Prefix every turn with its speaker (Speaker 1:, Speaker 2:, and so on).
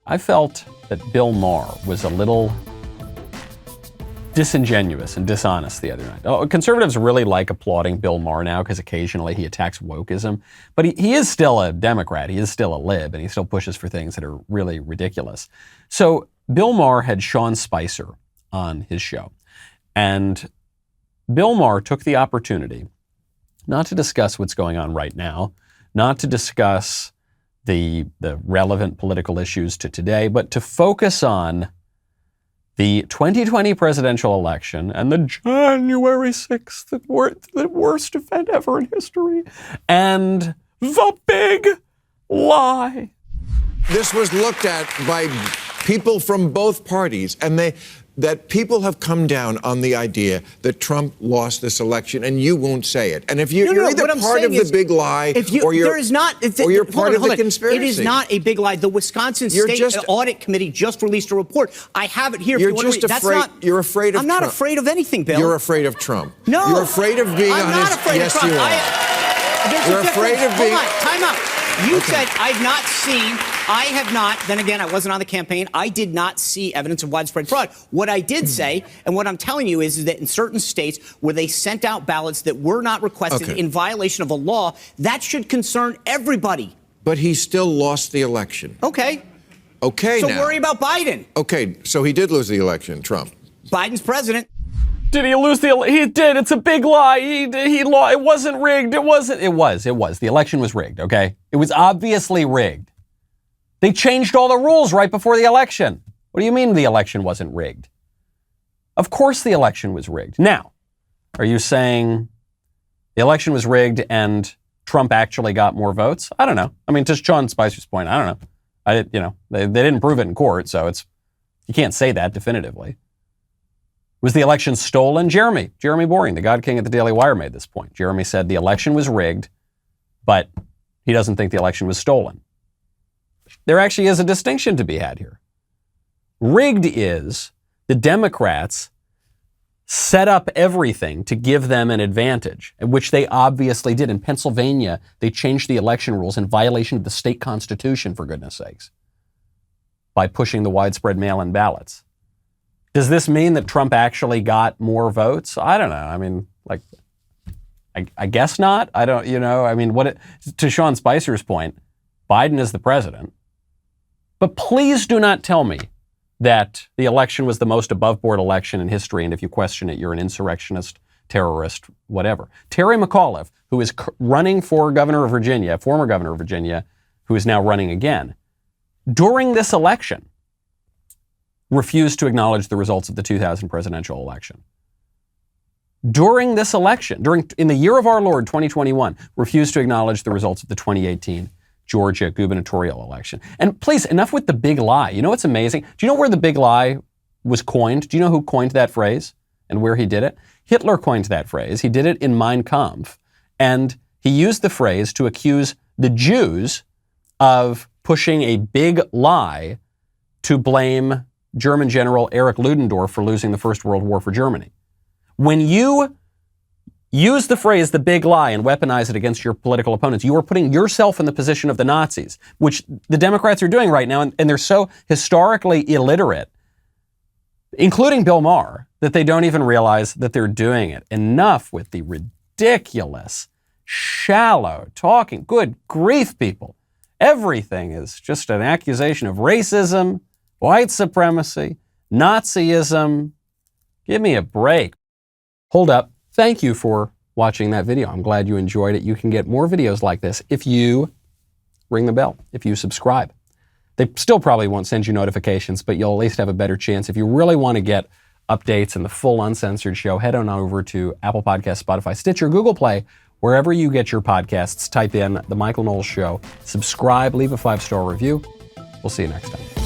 Speaker 1: I felt that Bill Maher was a little disingenuous and dishonest the other night. Conservatives really like applauding Bill Maher now because occasionally he attacks wokeism, but he is still a Democrat. He is still a LIB, and he still pushes for things that are really ridiculous. So Bill Maher had Sean Spicer on his show, and Bill Maher took the opportunity not to discuss what's going on right now, not to discuss the relevant political issues to today, but to focus on the 2020 presidential election and the January 6th, the worst event ever in history, and the big lie.
Speaker 2: This was looked at by people from both parties, and that people have come down on the idea that Trump lost this election, and you won't say it. And if you're either part of the big lie or you're part of the conspiracy.
Speaker 3: It is not a big lie. The Wisconsin State Audit Committee just released a report. I have it here.
Speaker 2: You're just afraid. You're afraid of Trump.
Speaker 3: I'm not afraid of anything, Bill.
Speaker 2: You're afraid of Trump.
Speaker 3: No.
Speaker 2: You're afraid of being
Speaker 3: I'm
Speaker 2: on
Speaker 3: not
Speaker 2: his...
Speaker 3: afraid
Speaker 2: Yes,
Speaker 3: of Trump.
Speaker 2: you are. You're afraid of being...
Speaker 3: Hold on. Time out. You said I've not seen, I have not, then again, I wasn't on the campaign. I did not see evidence of widespread fraud. What I did say, and what I'm telling you is that in certain states where they sent out ballots that were not requested in violation of a law, that should concern everybody.
Speaker 2: But he still lost the election.
Speaker 3: Okay.
Speaker 2: Okay,
Speaker 3: so
Speaker 2: now.
Speaker 3: worry about Biden.
Speaker 2: Okay, so he did lose the election, Trump.
Speaker 3: Biden's president.
Speaker 1: Did he lose the election? He did. It's a big lie. He lost. It wasn't rigged. It wasn't. It was. The election was rigged, okay? It was obviously rigged. They changed all the rules right before the election. What do you mean the election wasn't rigged? Of course the election was rigged. Now, are you saying the election was rigged and Trump actually got more votes? I don't know. I mean, to Sean Spicer's point, I don't know. They didn't prove it in court, so you can't say that definitively. Was the election stolen? Jeremy Boring, the God King at the Daily Wire, made this point. Jeremy said the election was rigged, but he doesn't think the election was stolen. There actually is a distinction to be had here. Rigged is the Democrats set up everything to give them an advantage, which they obviously did. In Pennsylvania, they changed the election rules in violation of the state constitution, for goodness sakes, by pushing the widespread mail-in ballots. Does this mean that Trump actually got more votes? I don't know. I mean, I guess not. I don't, I mean, to Sean Spicer's point, Biden is the president. But please do not tell me that the election was the most above-board election in history, and if you question it, you're an insurrectionist, terrorist, whatever. Terry McAuliffe, who is running for governor of Virginia, former governor of Virginia, who is now running again, during this election, refused to acknowledge the results of the 2000 presidential election. During this election, in the year of our Lord, 2021, refused to acknowledge the results of the 2018 Georgia gubernatorial election. And please, enough with the big lie. You know what's amazing? Do you know where the big lie was coined? Do you know who coined that phrase and where he did it? Hitler coined that phrase. He did it in Mein Kampf. And he used the phrase to accuse the Jews of pushing a big lie to blame German General Erich Ludendorff for losing the First World War for Germany. When you use the phrase the big lie and weaponize it against your political opponents, you are putting yourself in the position of the Nazis, which the Democrats are doing right now, and they're so historically illiterate, including Bill Maher, that they don't even realize that they're doing it. Enough with the ridiculous, shallow talking. Good grief, people. Everything is just an accusation of racism, white supremacy, Nazism. Give me a break. Hold up. Thank you for watching that video. I'm glad you enjoyed it. You can get more videos like this if you ring the bell, if you subscribe. They still probably won't send you notifications, but you'll at least have a better chance. If you really want to get updates and the full uncensored show, head on over to Apple Podcasts, Spotify, Stitcher, Google Play, wherever you get your podcasts. Type in The Michael Knowles Show. Subscribe, leave a 5-star review. We'll see you next time.